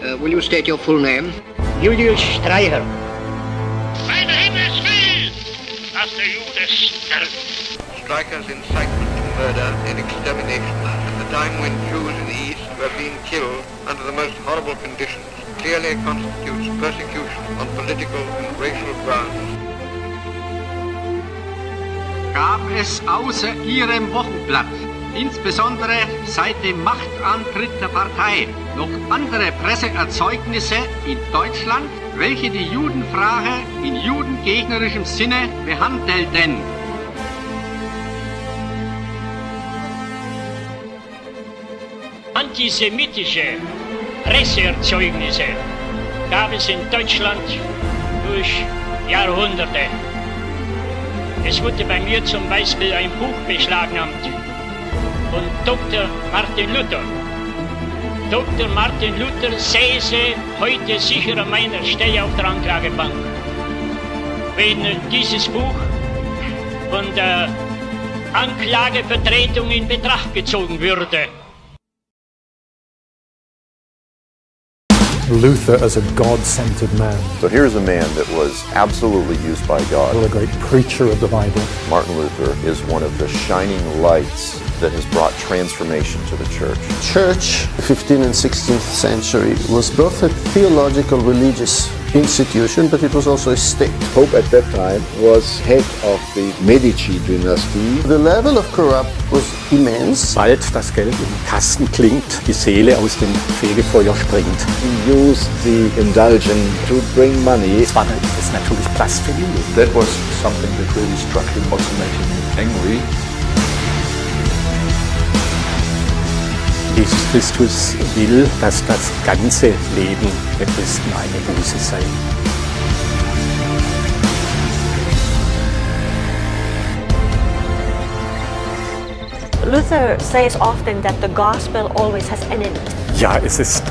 Will you state your full name? Julius Streicher. Mein Himmels will, dass der Jude stirbt. Streicher's incitement to murder and extermination at the time when Jews in the East were being killed under the most horrible conditions clearly constitutes persecution on political and racial grounds. Gab es außer Ihrem Wochenblatt, insbesondere seit dem Machtantritt der Partei, noch andere Presseerzeugnisse in Deutschland, welche die Judenfrage in judengegnerischem Sinne behandelten? Antisemitische Presseerzeugnisse gab es in Deutschland durch Jahrhunderte. Es wurde bei mir zum Beispiel ein Buch beschlagnahmt von Dr. Martin Luther. Dr. Martin Luther säße heute sicher an meiner Stelle auf der Anklagebank, wenn dieses Buch von der Anklagevertretung in Betracht gezogen würde. Luther as a God-centered man. So here's a man that was absolutely used by God. A great preacher of the Bible. Martin Luther is one of the shining lights that has brought transformation to the church. Church, 15th and 16th century, was both a theological religious institution, but it was also a state. Pope at that time was head of the Medici dynasty. The level of corrupt was immense. Sobald das Geld im Kasten klingt, die Seele aus dem Fegefeuer springt. He used the indulgence to bring money. Das ist natürlich Blasphemie. That was something that really struck him, also making him angry. Jesus Christus will, dass das ganze Leben der Christen eine Buße sei. Luther says often that the gospel always has enemies. Ja, es ist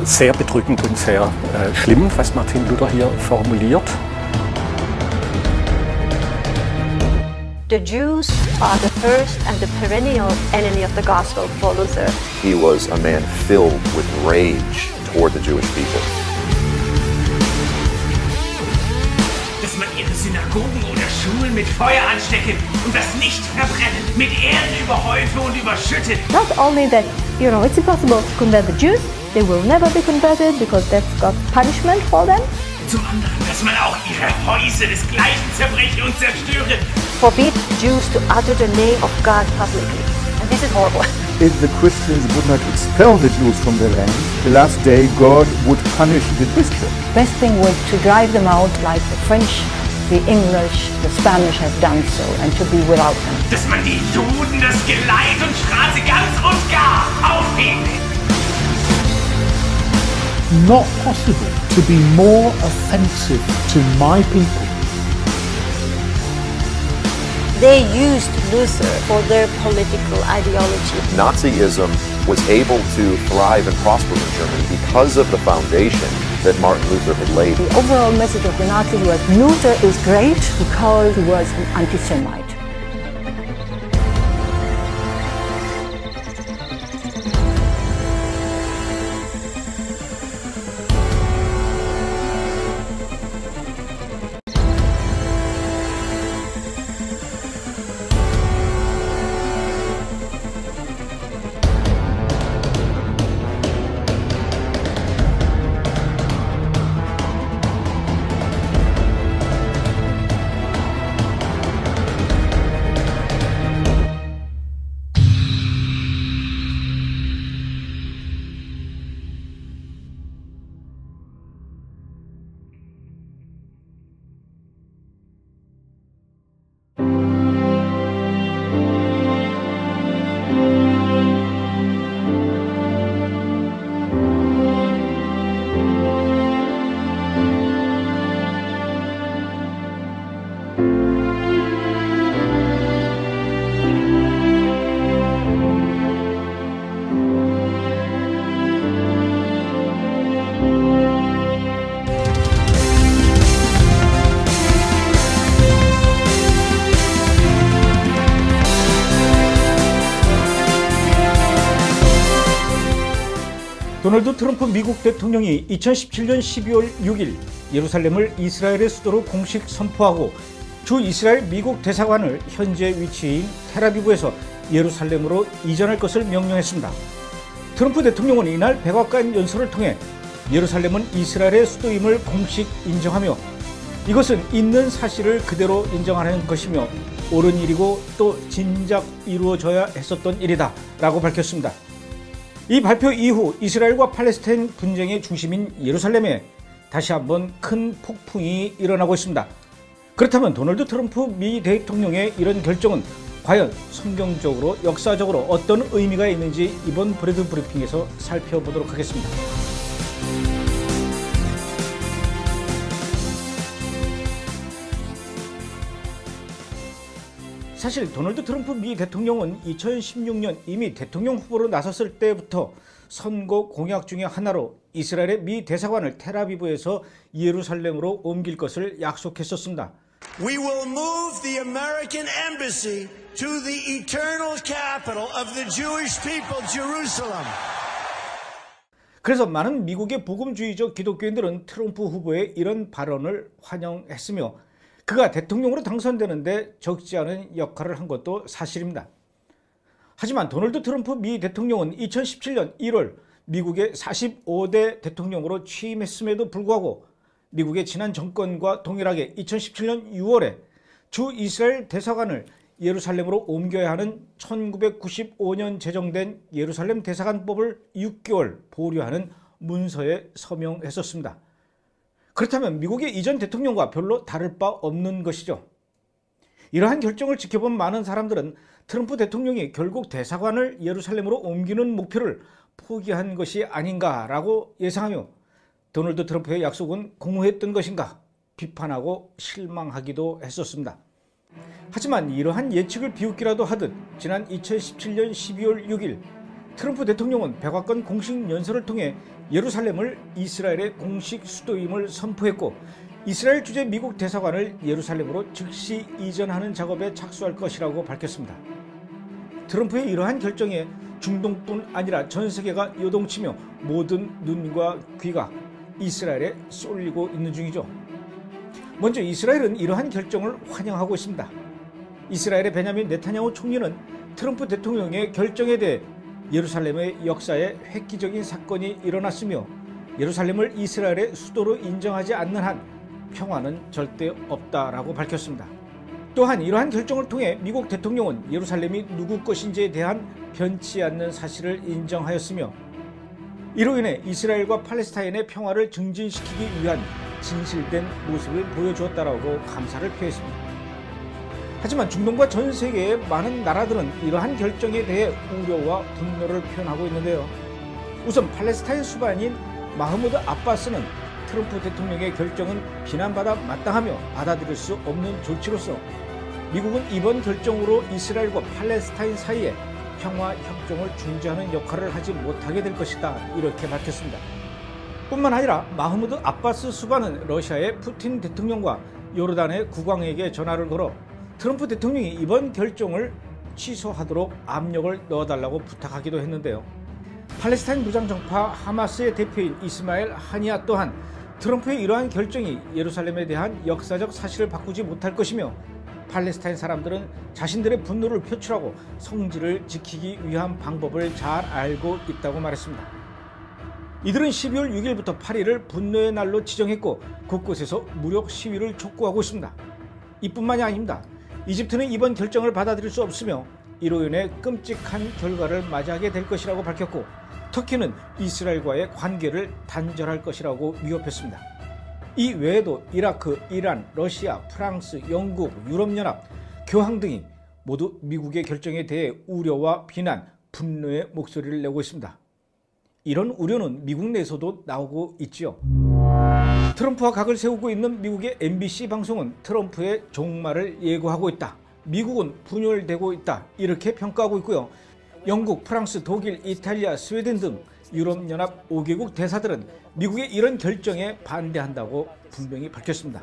sehr bedrückend und sehr schlimm, was Martin Luther hier formuliert. The Jews are the first and the perennial enemy of the gospel for Luther. He was a man filled with rage toward the Jewish people. Dass man ihre Synagogen oder Schulen mit Feuer anstecken und das nicht verbrennen, mit Erden überhäufe und überschüttet. Not only that, it's impossible to convert the Jews, they will never be converted because that's God's punishment for them. Zum anderen, dass man auch ihre Häuser desgleichen zerbreche und zerstöre. Forbid Jews to utter the name of God publicly. And this is horrible. If the Christians would not expel the Jews from their land, the last day God would punish the Christians. Best thing was to drive them out like the French, the English, the Spanish have done so, and to be without them. Dass man die Juden das Geleit und Straße ganz und gar aufhebt. Not possible to be more offensive to my people. They used Luther for their political ideology. Nazism was able to thrive and prosper in Germany because of the foundation that Martin Luther had laid. The overall message of the Nazis was Luther is great because he was an anti-Semite. 도널드 트럼프 미국 대통령이 2017년 12월 6일 예루살렘을 이스라엘의 수도로 공식 선포하고 주 이스라엘 미국 대사관을 현재 위치인 텔아비브에서 예루살렘으로 이전할 것을 명령했습니다. 트럼프 대통령은 이날 백악관 연설을 통해 예루살렘은 이스라엘의 수도임을 공식 인정하며 이것은 있는 사실을 그대로 인정하는 것이며 옳은 일이고 또 진작 이루어져야 했었던 일이다 라고 밝혔습니다. 이 발표 이후 이스라엘과 팔레스타인 분쟁의 중심인 예루살렘에 다시 한번 큰 폭풍이 일어나고 있습니다. 그렇다면 도널드 트럼프 미 대통령의 이런 결정은 과연 성경적으로 역사적으로 어떤 의미가 있는지 이번 브래드 브리핑에서 살펴보도록 하겠습니다. 사실 도널드 트럼프 미 대통령은 2016년 이미 대통령 후보로 나섰을 때부터 선거 공약 중의 하나로 이스라엘의 미 대사관을 텔아비브에서 예루살렘으로 옮길 것을 약속했었습니다. We will move the American embassy to the eternal capital of the Jewish people, Jerusalem. 그래서 많은 미국의 복음주의적 기독교인들은 트럼프 후보의 이런 발언을 환영했으며 그가 대통령으로 당선되는데 적지 않은 역할을 한 것도 사실입니다. 하지만 도널드 트럼프 미 대통령은 2017년 1월 미국의 45대 대통령으로 취임했음에도 불구하고 미국의 지난 정권과 동일하게 2017년 6월에 주 이스라엘 대사관을 예루살렘으로 옮겨야 하는 1995년 제정된 예루살렘 대사관법을 6개월 보류하는 문서에 서명했었습니다. 그렇다면 미국의 이전 대통령과 별로 다를 바 없는 것이죠. 이러한 결정을 지켜본 많은 사람들은 트럼프 대통령이 결국 대사관을 예루살렘으로 옮기는 목표를 포기한 것이 아닌가라고 예상하며 도널드 트럼프의 약속은 공허했던 것인가 비판하고 실망하기도 했었습니다. 하지만 이러한 예측을 비웃기라도 하듯 지난 2017년 12월 6일 트럼프 대통령은 백악관 공식 연설을 통해 예루살렘을 이스라엘의 공식 수도임을 선포했고 이스라엘 주재 미국 대사관을 예루살렘으로 즉시 이전하는 작업에 착수할 것이라고 밝혔습니다. 트럼프의 이러한 결정에 중동뿐 아니라 전 세계가 요동치며 모든 눈과 귀가 이스라엘에 쏠리고 있는 중이죠. 먼저 이스라엘은 이러한 결정을 환영하고 있습니다. 이스라엘의 베냐민 네타냐후 총리는 트럼프 대통령의 결정에 대해 예루살렘의 역사에 획기적인 사건이 일어났으며 예루살렘을 이스라엘의 수도로 인정하지 않는 한 평화는 절대 없다라고 밝혔습니다. 또한 이러한 결정을 통해 미국 대통령은 예루살렘이 누구 것인지에 대한 변치 않는 사실을 인정하였으며 이로 인해 이스라엘과 팔레스타인의 평화를 증진시키기 위한 진실된 모습을 보여주었다라고 감사를 표했습니다. 하지만 중동과 전 세계의 많은 나라들은 이러한 결정에 대해 우려와 분노를 표현하고 있는데요. 우선 팔레스타인 수반인 마흐무드 아바스는 트럼프 대통령의 결정은 비난받아 마땅하며 받아들일 수 없는 조치로서 미국은 이번 결정으로 이스라엘과 팔레스타인 사이에 평화 협정을 중재하는 역할을 하지 못하게 될 것이다 이렇게 밝혔습니다. 뿐만 아니라 마흐무드 아바스 수반은 러시아의 푸틴 대통령과 요르단의 국왕에게 전화를 걸어 트럼프 대통령이 이번 결정을 취소하도록 압력을 넣어달라고 부탁하기도 했는데요. 팔레스타인 무장정파 하마스의 대표인 이스마엘 하니아 또한 트럼프의 이러한 결정이 예루살렘에 대한 역사적 사실을 바꾸지 못할 것이며 팔레스타인 사람들은 자신들의 분노를 표출하고 성지를 지키기 위한 방법을 잘 알고 있다고 말했습니다. 이들은 12월 6일부터 8일을 분노의 날로 지정했고 곳곳에서 무력 시위를 촉구하고 있습니다. 이뿐만이 아닙니다. 이집트는 이번 결정을 받아들일 수 없으며 이로 인해 끔찍한 결과를 맞이하게 될 것이라고 밝혔고 터키는 이스라엘과의 관계를 단절할 것이라고 위협했습니다. 이 외에도 이라크, 이란, 러시아, 프랑스, 영국, 유럽연합, 교황 등이 모두 미국의 결정에 대해 우려와 비난, 분노의 목소리를 내고 있습니다. 이런 우려는 미국 내에서도 나오고 있지요. 트럼프와 각을 세우고 있는 미국의 MBC 방송은 트럼프의 종말을 예고하고 있다. 미국은 분열되고 있다. 이렇게 평가하고 있고요. 영국, 프랑스, 독일, 이탈리아, 스웨덴 등 유럽연합 5개국 대사들은 미국의 이런 결정에 반대한다고 분명히 밝혔습니다.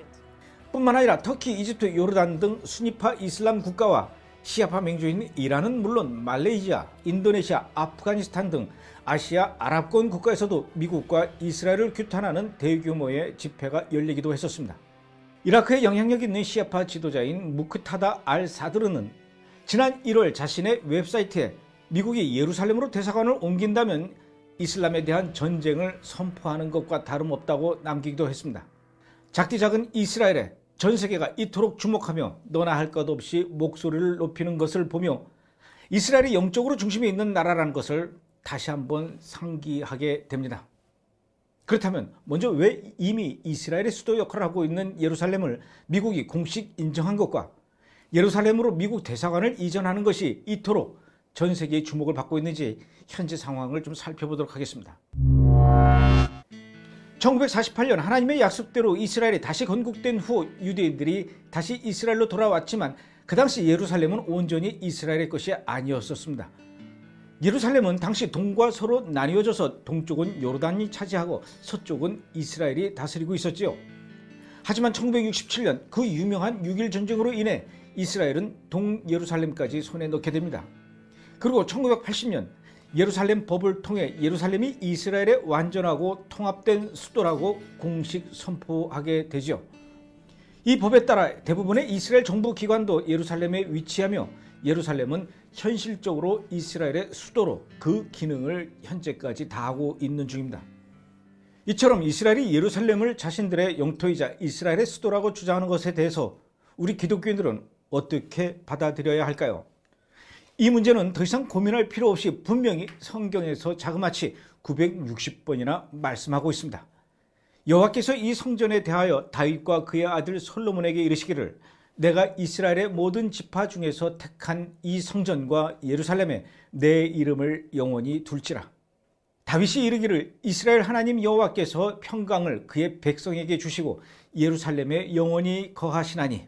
뿐만 아니라 터키, 이집트, 요르단 등 수니파 이슬람 국가와 시아파 민주인 이란은 물론 말레이시아, 인도네시아, 아프가니스탄 등 아시아 아랍권 국가에서도 미국과 이스라엘을 규탄하는 대규모의 집회가 열리기도 했었습니다. 이라크에 영향력 있는 시아파 지도자인 무크타다 알-사드르는 지난 1월 자신의 웹사이트에 미국이 예루살렘으로 대사관을 옮긴다면 이슬람에 대한 전쟁을 선포하는 것과 다름없다고 남기기도 했습니다. 작디 작은 이스라엘에 전 세계가 이토록 주목하며 너나 할 것 없이 목소리를 높이는 것을 보며 이스라엘이 영적으로 중심에 있는 나라라는 것을 다시 한번 상기하게 됩니다. 그렇다면 먼저 왜 이미 이스라엘의 수도 역할을 하고 있는 예루살렘을 미국이 공식 인정한 것과 예루살렘으로 미국 대사관을 이전하는 것이 이토록 전 세계의 주목을 받고 있는지 현재 상황을 좀 살펴보도록 하겠습니다. 1948년 하나님의 약속대로 이스라엘이 다시 건국된 후 유대인들이 다시 이스라엘로 돌아왔지만 그 당시 예루살렘은 온전히 이스라엘의 것이 아니었었습니다. 예루살렘은 당시 동과 서로 나뉘어져서 동쪽은 요르단이 차지하고 서쪽은 이스라엘이 다스리고 있었지요. 하지만 1967년 그 유명한 6.1 전쟁으로 인해 이스라엘은 동예루살렘까지 손에 넣게 됩니다. 그리고 1980년 예루살렘 법을 통해 예루살렘이 이스라엘의 완전하고 통합된 수도라고 공식 선포하게 되죠. 이 법에 따라 대부분의 이스라엘 정부 기관도 예루살렘에 위치하며 예루살렘은 현실적으로 이스라엘의 수도로 그 기능을 현재까지 다하고 있는 중입니다. 이처럼 이스라엘이 예루살렘을 자신들의 영토이자 이스라엘의 수도라고 주장하는 것에 대해서 우리 기독교인들은 어떻게 받아들여야 할까요? 이 문제는 더 이상 고민할 필요 없이 분명히 성경에서 자그마치 960번이나 말씀하고 있습니다. 여호와께서 이 성전에 대하여 다윗과 그의 아들 솔로몬에게 이르시기를 내가 이스라엘의 모든 지파 중에서 택한 이 성전과 예루살렘에 내 이름을 영원히 둘지라. 다윗이 이르기를 이스라엘 하나님 여호와께서 평강을 그의 백성에게 주시고 예루살렘에 영원히 거하시나니.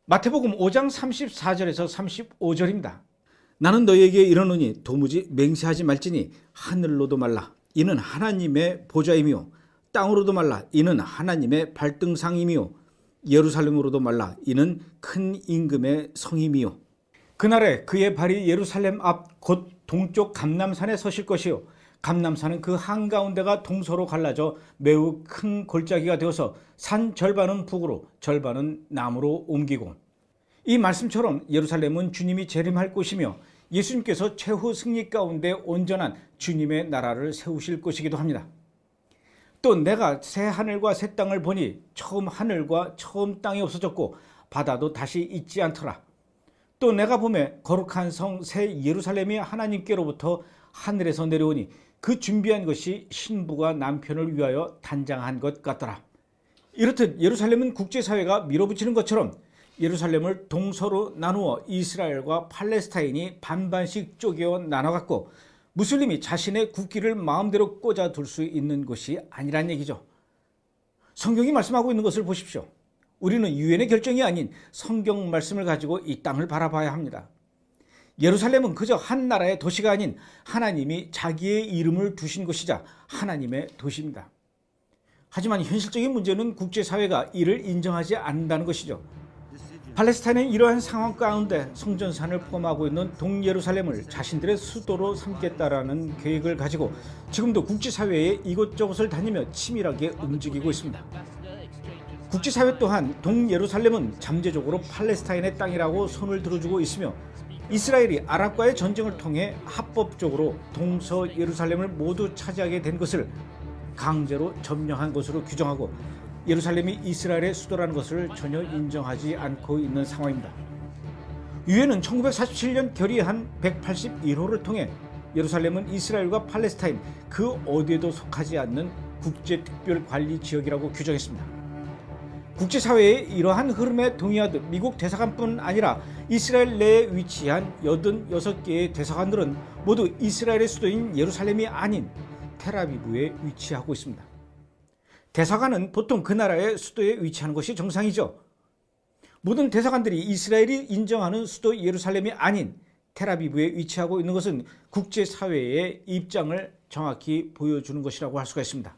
마태복음 5장 34절에서 35절입니다. 나는 너희에게 이르노니 도무지 맹세하지 말지니 하늘로도 말라 이는 하나님의 보좌이며 땅으로도 말라 이는 하나님의 발등상이며 예루살렘으로도 말라 이는 큰 임금의 성임이요. 그날에 그의 발이 예루살렘 앞 곧 동쪽 감람산에 서실 것이요 감람산은 그 한가운데가 동서로 갈라져 매우 큰 골짜기가 되어서 산 절반은 북으로 절반은 남으로 옮기고. 이 말씀처럼 예루살렘은 주님이 재림할 곳이며 예수님께서 최후 승리 가운데 온전한 주님의 나라를 세우실 것이기도 합니다. 또 내가 새 하늘과 새 땅을 보니 처음 하늘과 처음 땅이 없어졌고 바다도 다시 있지 않더라. 또 내가 보매 거룩한 성 새 예루살렘이 하나님께로부터 하늘에서 내려오니 그 준비한 것이 신부가 남편을 위하여 단장한 것 같더라. 이렇듯 예루살렘은 국제사회가 밀어붙이는 것처럼 예루살렘을 동서로 나누어 이스라엘과 팔레스타인이 반반씩 쪼개어 나눠갔고 무슬림이 자신의 국기를 마음대로 꽂아둘 수 있는 것이 아니란 얘기죠. 성경이 말씀하고 있는 것을 보십시오. 우리는 유엔의 결정이 아닌 성경 말씀을 가지고 이 땅을 바라봐야 합니다. 예루살렘은 그저 한 나라의 도시가 아닌 하나님이 자기의 이름을 두신 곳이자 하나님의 도시입니다. 하지만 현실적인 문제는 국제사회가 이를 인정하지 않는다는 것이죠. 팔레스타인은 이러한 상황 가운데 성전산을 포함하고 있는 동예루살렘을 자신들의 수도로 삼겠다라는 계획을 가지고 지금도 국제사회에 이곳저곳을 다니며 치밀하게 움직이고 있습니다. 국제사회 또한 동예루살렘은 잠재적으로 팔레스타인의 땅이라고 손을 들어주고 있으며 이스라엘이 아랍과의 전쟁을 통해 합법적으로 동서예루살렘을 모두 차지하게 된 것을 강제로 점령한 것으로 규정하고 예루살렘이 이스라엘의 수도라는 것을 전혀 인정하지 않고 있는 상황입니다. 유엔은 1947년 결의한 181호를 통해 예루살렘은 이스라엘과 팔레스타인 그 어디에도 속하지 않는 국제특별관리지역이라고 규정했습니다. 국제사회의 이러한 흐름에 동의하듯 미국 대사관뿐 아니라 이스라엘 내에 위치한 86개의 대사관들은 모두 이스라엘의 수도인 예루살렘이 아닌 텔아비브에 위치하고 있습니다. 대사관은 보통 그 나라의 수도에 위치하는 것이 정상이죠. 모든 대사관들이 이스라엘이 인정하는 수도 예루살렘이 아닌 텔아비브에 위치하고 있는 것은 국제사회의 입장을 정확히 보여주는 것이라고 할 수가 있습니다.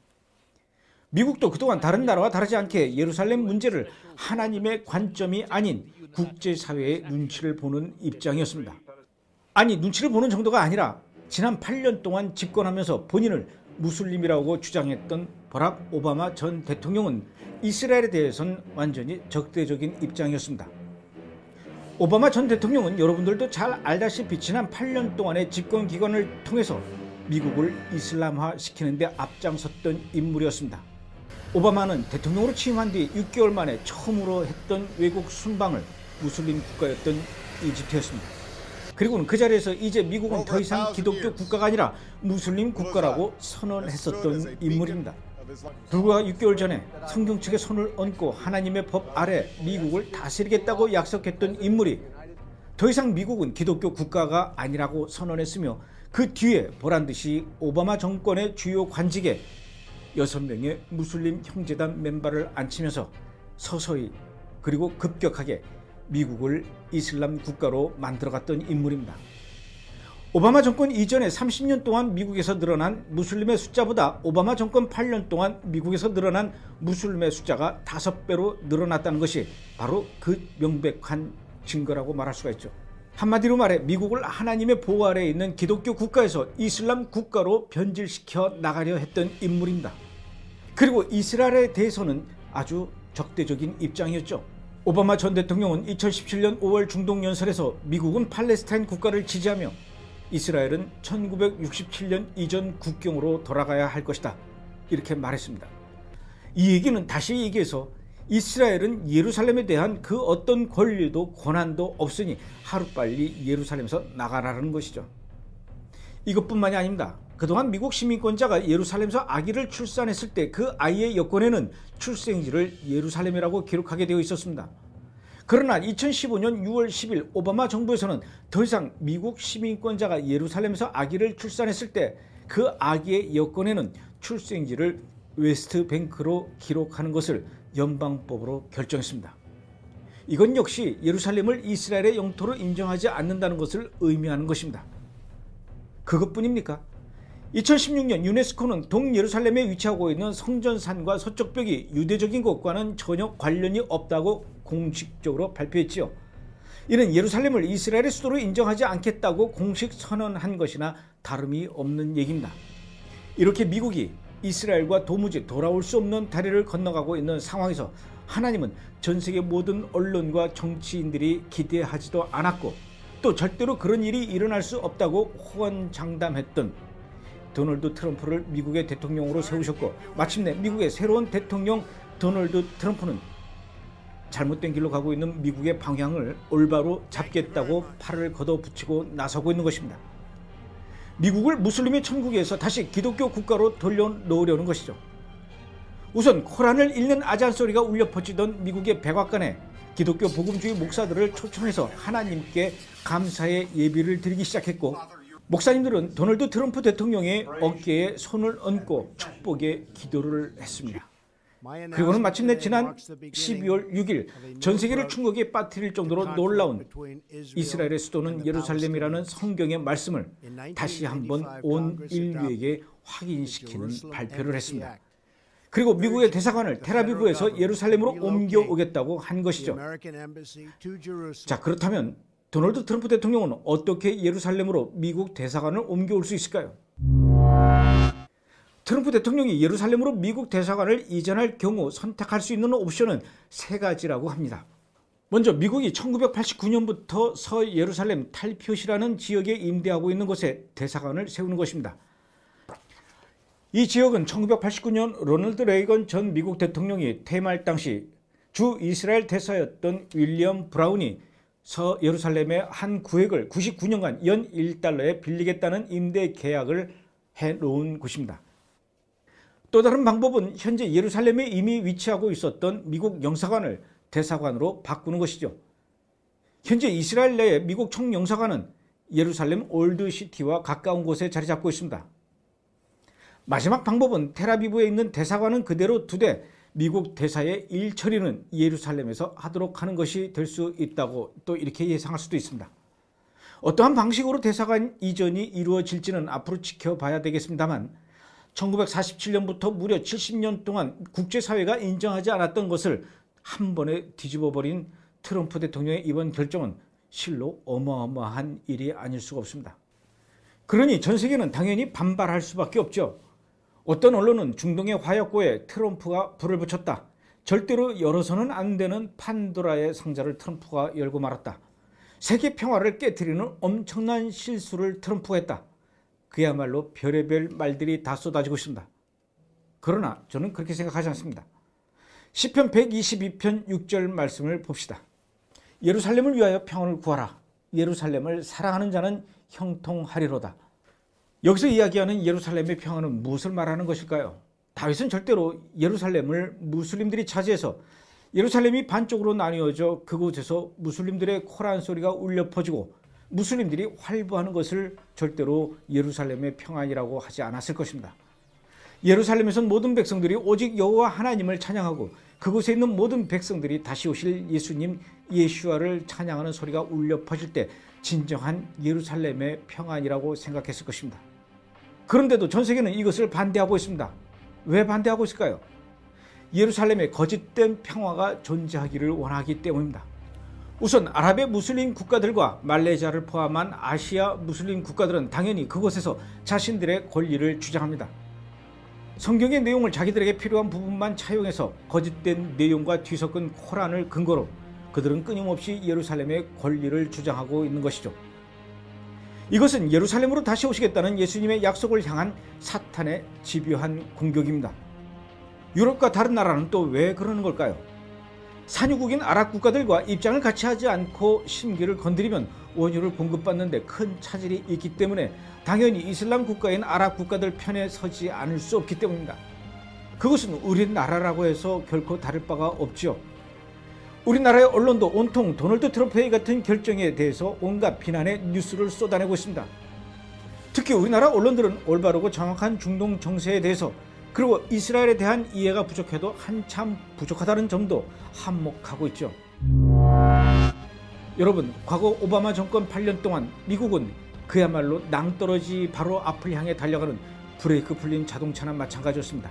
미국도 그동안 다른 나라와 다르지 않게 예루살렘 문제를 하나님의 관점이 아닌 국제사회의 눈치를 보는 입장이었습니다. 아니, 눈치를 보는 정도가 아니라 지난 8년 동안 집권하면서 본인을 무슬림이라고 주장했던 버락 오바마 전 대통령은 이스라엘에 대해서는 완전히 적대적인 입장이었습니다. 오바마 전 대통령은 여러분들도 잘 알다시피 지난 8년 동안의 집권 기간을 통해서 미국을 이슬람화 시키는 데 앞장섰던 인물이었습니다. 오바마는 대통령으로 취임한 뒤 6개월 만에 처음으로 했던 외국 순방을 무슬림 국가였던 이집트였습니다. 그리고는 그 자리에서 이제 미국은 더 이상 기독교 국가가 아니라 무슬림 국가라고 선언했었던 인물입니다. 불과 6개월 전에 성경 측에 손을 얹고 하나님의 법 아래 미국을 다스리겠다고 약속했던 인물이 더 이상 미국은 기독교 국가가 아니라고 선언했으며 그 뒤에 보란듯이 오바마 정권의 주요 관직에 6명의 무슬림 형제단 멤버를 앉히면서 서서히 그리고 급격하게 미국을 이슬람 국가로 만들어갔던 인물입니다. 오바마 정권 이전에 30년 동안 미국에서 늘어난 무슬림의 숫자보다 오바마 정권 8년 동안 미국에서 늘어난 무슬림의 숫자가 5배로 늘어났다는 것이 바로 그 명백한 증거라고 말할 수가 있죠. 한마디로 말해 미국을 하나님의 보호 아래에 있는 기독교 국가에서 이슬람 국가로 변질시켜 나가려 했던 인물입니다. 그리고 이스라엘에 대해서는 아주 적대적인 입장이었죠. 오바마 전 대통령은 2017년 5월 중동 연설에서 미국은 팔레스타인 국가를 지지하며 이스라엘은 1967년 이전 국경으로 돌아가야 할 것이다, 이렇게 말했습니다. 이 얘기는 다시 얘기해서 이스라엘은 예루살렘에 대한 그 어떤 권리도 권한도 없으니 하루빨리 예루살렘에서 나가라는 것이죠. 이것뿐만이 아닙니다. 그동안 미국 시민권자가 예루살렘에서 아기를 출산했을 때 그 아이의 여권에는 출생지를 예루살렘이라고 기록하게 되어 있었습니다. 그러나 2015년 6월 10일 오바마 정부에서는 더 이상 미국 시민권자가 예루살렘에서 아기를 출산했을 때 그 아기의 여권에는 출생지를 웨스트뱅크로 기록하는 것을 연방법으로 결정했습니다. 이건 역시 예루살렘을 이스라엘의 영토로 인정하지 않는다는 것을 의미하는 것입니다. 그것뿐입니까? 2016년 유네스코는 동예루살렘에 위치하고 있는 성전산과 서쪽벽이 유대적인 것과는 전혀 관련이 없다고 공식적으로 발표했지요. 이는 예루살렘을 이스라엘의 수도로 인정하지 않겠다고 공식 선언한 것이나 다름이 없는 얘기입니다. 이렇게 미국이 이스라엘과 도무지 돌아올 수 없는 다리를 건너가고 있는 상황에서 하나님은 전 세계 모든 언론과 정치인들이 기대하지도 않았고 또 절대로 그런 일이 일어날 수 없다고 호언장담했던 도널드 트럼프를 미국의 대통령으로 세우셨고, 마침내 미국의 새로운 대통령 도널드 트럼프는 잘못된 길로 가고 있는 미국의 방향을 올바로 잡겠다고 팔을 걷어붙이고 나서고 있는 것입니다. 미국을 무슬림의 천국에서 다시 기독교 국가로 돌려놓으려는 것이죠. 우선 코란을 읽는 아잔 소리가 울려 퍼지던 미국의 백악관에 기독교 복음주의 목사들을 초청해서 하나님께 감사의 예비를 드리기 시작했고, 목사님들은 도널드 트럼프 대통령의 어깨에 손을 얹고 축복의 기도를 했습니다. 그리고는 마침내 지난 12월 6일 전 세계를 충격에 빠뜨릴 정도로 놀라운 이스라엘의 수도는 예루살렘이라는 성경의 말씀을 다시 한번 온 인류에게 확인시키는 발표를 했습니다. 그리고 미국의 대사관을 텔아비브에서 예루살렘으로 옮겨오겠다고 한 것이죠. 자, 그렇다면 도널드 트럼프 대통령은 어떻게 예루살렘으로 미국 대사관을 옮겨올 수 있을까요? 트럼프 대통령이 예루살렘으로 미국 대사관을 이전할 경우 선택할 수 있는 옵션은 3가지라고 합니다. 먼저 미국이 1989년부터 서예루살렘 탈표시라는 지역에 임대하고 있는 곳에 대사관을 세우는 것입니다. 이 지역은 1989년 로널드 레이건 전 미국 대통령이 퇴임할 당시 주 이스라엘 대사였던 윌리엄 브라운이 서예루살렘의 한 구획을 99년간 연 $1에 빌리겠다는 임대 계약을 해놓은 곳입니다. 또 다른 방법은 현재 예루살렘에 이미 위치하고 있었던 미국 영사관을 대사관으로 바꾸는 것이죠. 현재 이스라엘 내에 미국 총영사관은 예루살렘 올드시티와 가까운 곳에 자리 잡고 있습니다. 마지막 방법은 텔아비브에 있는 대사관은 그대로 두되 미국 대사의 일 처리는 예루살렘에서 하도록 하는 것이 될 수 있다고 또 이렇게 예상할 수도 있습니다. 어떠한 방식으로 대사관 이전이 이루어질지는 앞으로 지켜봐야 되겠습니다만, 1947년부터 무려 70년 동안 국제사회가 인정하지 않았던 것을 한 번에 뒤집어버린 트럼프 대통령의 이번 결정은 실로 어마어마한 일이 아닐 수가 없습니다. 그러니 전 세계는 당연히 반발할 수밖에 없죠. 어떤 언론은 중동의 화약고에 트럼프가 불을 붙였다. 절대로 열어서는 안 되는 판도라의 상자를 트럼프가 열고 말았다. 세계 평화를 깨트리는 엄청난 실수를 트럼프가 했다. 그야말로 별의별 말들이 다 쏟아지고 있습니다. 그러나 저는 그렇게 생각하지 않습니다. 시편 122편 6절 말씀을 봅시다. 예루살렘을 위하여 평안을 구하라. 예루살렘을 사랑하는 자는 형통하리로다. 여기서 이야기하는 예루살렘의 평안은 무엇을 말하는 것일까요? 다윗은 절대로 예루살렘을 무슬림들이 차지해서 예루살렘이 반쪽으로 나뉘어져 그곳에서 무슬림들의 코란 소리가 울려 퍼지고 무슬림들이 활보하는 것을 절대로 예루살렘의 평안이라고 하지 않았을 것입니다. 예루살렘에선 모든 백성들이 오직 여호와 하나님을 찬양하고 그곳에 있는 모든 백성들이 다시 오실 예수님 예슈아를 찬양하는 소리가 울려 퍼질 때 진정한 예루살렘의 평안이라고 생각했을 것입니다. 그런데도 전 세계는 이것을 반대하고 있습니다. 왜 반대하고 있을까요? 예루살렘에 거짓된 평화가 존재하기를 원하기 때문입니다. 우선 아랍의 무슬림 국가들과 말레이시아를 포함한 아시아 무슬림 국가들은 당연히 그곳에서 자신들의 권리를 주장합니다. 성경의 내용을 자기들에게 필요한 부분만 차용해서 거짓된 내용과 뒤섞은 코란을 근거로 그들은 끊임없이 예루살렘의 권리를 주장하고 있는 것이죠. 이것은 예루살렘으로 다시 오시겠다는 예수님의 약속을 향한 사탄의 집요한 공격입니다. 유럽과 다른 나라는 또 왜 그러는 걸까요? 산유국인 아랍 국가들과 입장을 같이 하지 않고 심기를 건드리면 원유를 공급받는 데 큰 차질이 있기 때문에 당연히 이슬람 국가인 아랍 국가들 편에 서지 않을 수 없기 때문입니다. 그것은 우리나라라고 해서 결코 다를 바가 없죠. 우리나라의 언론도 온통 도널드 트럼프의 같은 결정에 대해서 온갖 비난의 뉴스를 쏟아내고 있습니다. 특히 우리나라 언론들은 올바르고 정확한 중동 정세에 대해서 그리고 이스라엘에 대한 이해가 부족해도 한참 부족하다는 점도 한몫하고 있죠. 여러분, 과거 오바마 정권 8년 동안 미국은 그야말로 낭떠러지 바로 앞을 향해 달려가는 브레이크 풀린 자동차나 마찬가지였습니다.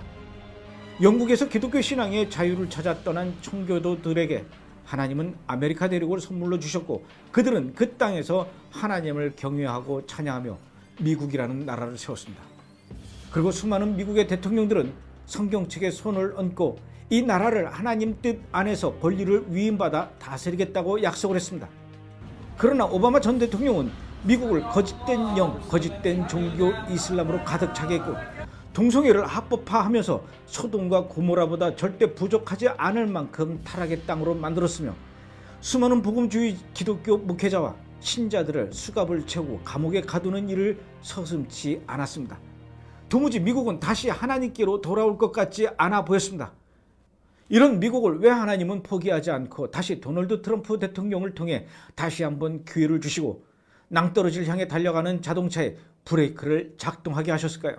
영국에서 기독교 신앙의 자유를 찾아 떠난 청교도들에게 하나님은 아메리카 대륙을 선물로 주셨고 그들은 그 땅에서 하나님을 경외하고 찬양하며 미국이라는 나라를 세웠습니다. 그리고 수많은 미국의 대통령들은 성경책에 손을 얹고 이 나라를 하나님 뜻 안에서 권리를 위임받아 다스리겠다고 약속을 했습니다. 그러나 오바마 전 대통령은 미국을 거짓된 영, 거짓된 종교 이슬람으로 가득 차게 했고 동성애를 합법화하면서 소돔과 고모라보다 절대 부족하지 않을 만큼 타락의 땅으로 만들었으며 수많은 복음주의 기독교 목회자와 신자들을 수갑을 채우고 감옥에 가두는 일을 서슴지 않았습니다. 도무지 미국은 다시 하나님께로 돌아올 것 같지 않아 보였습니다. 이런 미국을 왜 하나님은 포기하지 않고 다시 도널드 트럼프 대통령을 통해 다시 한번 기회를 주시고 낭떠러지를 향해 달려가는 자동차에 브레이크를 작동하게 하셨을까요?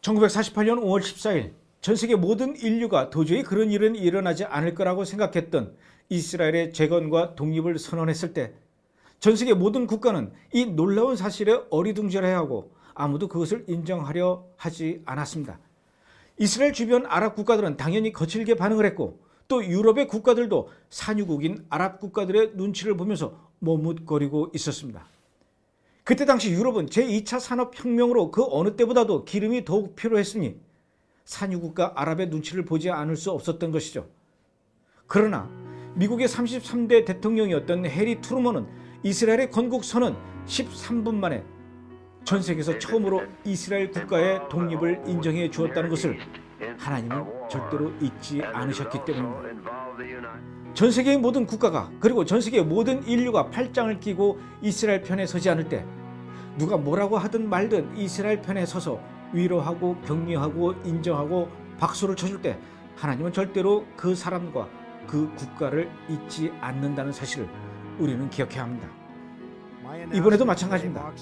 1948년 5월 14일 전 세계 모든 인류가 도저히 그런 일은 일어나지 않을 거라고 생각했던 이스라엘의 재건과 독립을 선언했을 때 전 세계 모든 국가는 이 놀라운 사실에 어리둥절해하고 아무도 그것을 인정하려 하지 않았습니다. 이스라엘 주변 아랍 국가들은 당연히 거칠게 반응을 했고 또 유럽의 국가들도 산유국인 아랍 국가들의 눈치를 보면서 머뭇거리고 있었습니다. 그때 당시 유럽은 제2차 산업혁명으로 그 어느 때보다도 기름이 더욱 필요했으니 산유국과 아랍의 눈치를 보지 않을 수 없었던 것이죠. 그러나 미국의 33대 대통령이었던 해리 트루먼은 이스라엘의 건국 선언 13분 만에 전 세계에서 처음으로 이스라엘 국가의 독립을 인정해 주었다는 것을 하나님은 절대로 잊지 않으셨기 때문입니다. 전 세계의 모든 국가가 그리고 전 세계의 모든 인류가 팔짱을 끼고 이스라엘 편에 서지 않을 때 누가 뭐라고 하든 말든 이스라엘 편에 서서 위로하고 격려하고 인정하고 박수를 쳐줄 때 하나님은 절대로 그 사람과 그 국가를 잊지 않는다는 사실을 우리는 기억해야 합니다. 이번에도 마찬가지입니다.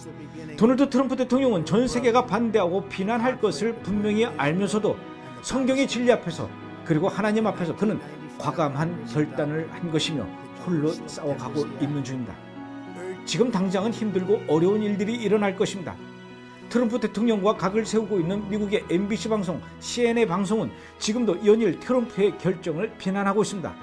도널드 트럼프 대통령은 전 세계가 반대하고 비난할 것을 분명히 알면서도 성경의 진리 앞에서 그리고 하나님 앞에서 그는 과감한 결단을 한 것이며 홀로 싸워가고 있는 중입니다. 지금 당장은 힘들고 어려운 일들이 일어날 것입니다. 트럼프 대통령과 각을 세우고 있는 미국의 MBC 방송, CNN 방송은 지금도 연일 트럼프의 결정을 비난하고 있습니다.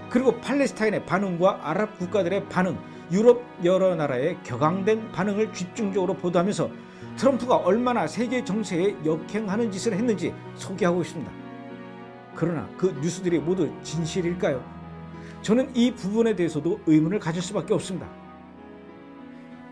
그리고 팔레스타인의 반응과 아랍 국가들의 반응, 유럽 여러 나라의 격앙된 반응을 집중적으로 보도하면서 트럼프가 얼마나 세계 정세에 역행하는 짓을 했는지 소개하고 있습니다. 그러나 그 뉴스들이 모두 진실일까요? 저는 이 부분에 대해서도 의문을 가질 수밖에 없습니다.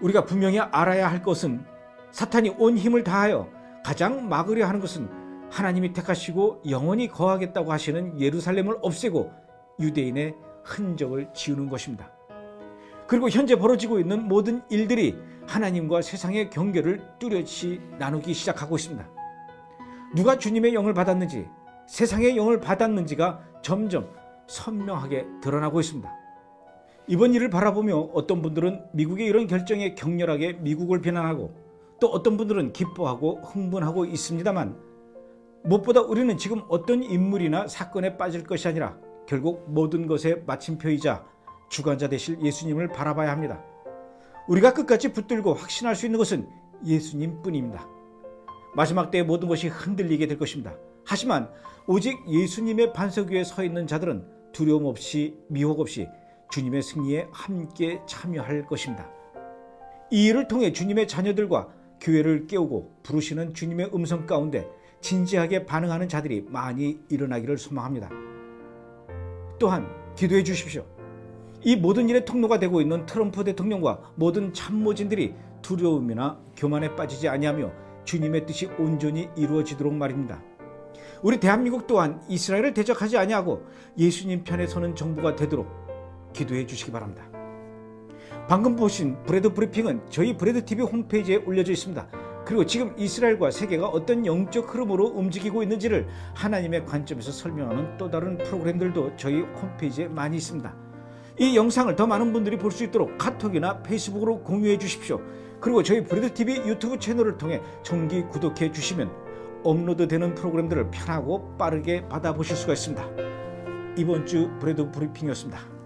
우리가 분명히 알아야 할 것은 사탄이 온 힘을 다하여 가장 막으려 하는 것은 하나님이 택하시고 영원히 거하겠다고 하시는 예루살렘을 없애고 유대인의 흔적을 지우는 것입니다. 그리고 현재 벌어지고 있는 모든 일들이 하나님과 세상의 경계를 뚜렷이 나누기 시작하고 있습니다. 누가 주님의 영을 받았는지, 세상의 영을 받았는지가 점점 선명하게 드러나고 있습니다. 이번 일을 바라보며 어떤 분들은 미국의 이런 결정에 격렬하게 미국을 비난하고 또 어떤 분들은 기뻐하고 흥분하고 있습니다만 무엇보다 우리는 지금 어떤 인물이나 사건에 빠질 것이 아니라 결국 모든 것의 마침표이자 주관자 되실 예수님을 바라봐야 합니다. 우리가 끝까지 붙들고 확신할 수 있는 것은 예수님뿐입니다. 마지막 때에 모든 것이 흔들리게 될 것입니다. 하지만 오직 예수님의 반석 위에 서 있는 자들은 두려움 없이 미혹 없이 주님의 승리에 함께 참여할 것입니다. 이 일을 통해 주님의 자녀들과 교회를 깨우고 부르시는 주님의 음성 가운데 진지하게 반응하는 자들이 많이 일어나기를 소망합니다. 또한 기도해 주십시오. 이 모든 일의 통로가 되고 있는 트럼프 대통령과 모든 참모진들이 두려움이나 교만에 빠지지 아니하며 주님의 뜻이 온전히 이루어지도록 말입니다. 우리 대한민국 또한 이스라엘을 대적하지 아니하고 예수님 편에 서는 정부가 되도록 기도해 주시기 바랍니다. 방금 보신 브레드 브리핑은 저희 브레드TV 홈페이지에 올려져 있습니다. 그리고 지금 이스라엘과 세계가 어떤 영적 흐름으로 움직이고 있는지를 하나님의 관점에서 설명하는 또 다른 프로그램들도 저희 홈페이지에 많이 있습니다. 이 영상을 더 많은 분들이 볼 수 있도록 카톡이나 페이스북으로 공유해 주십시오. 그리고 저희 브레드TV 유튜브 채널을 통해 정기 구독해 주시면 업로드되는 프로그램들을 편하고 빠르게 받아보실 수가 있습니다. 이번 주 브레드 브리핑이었습니다.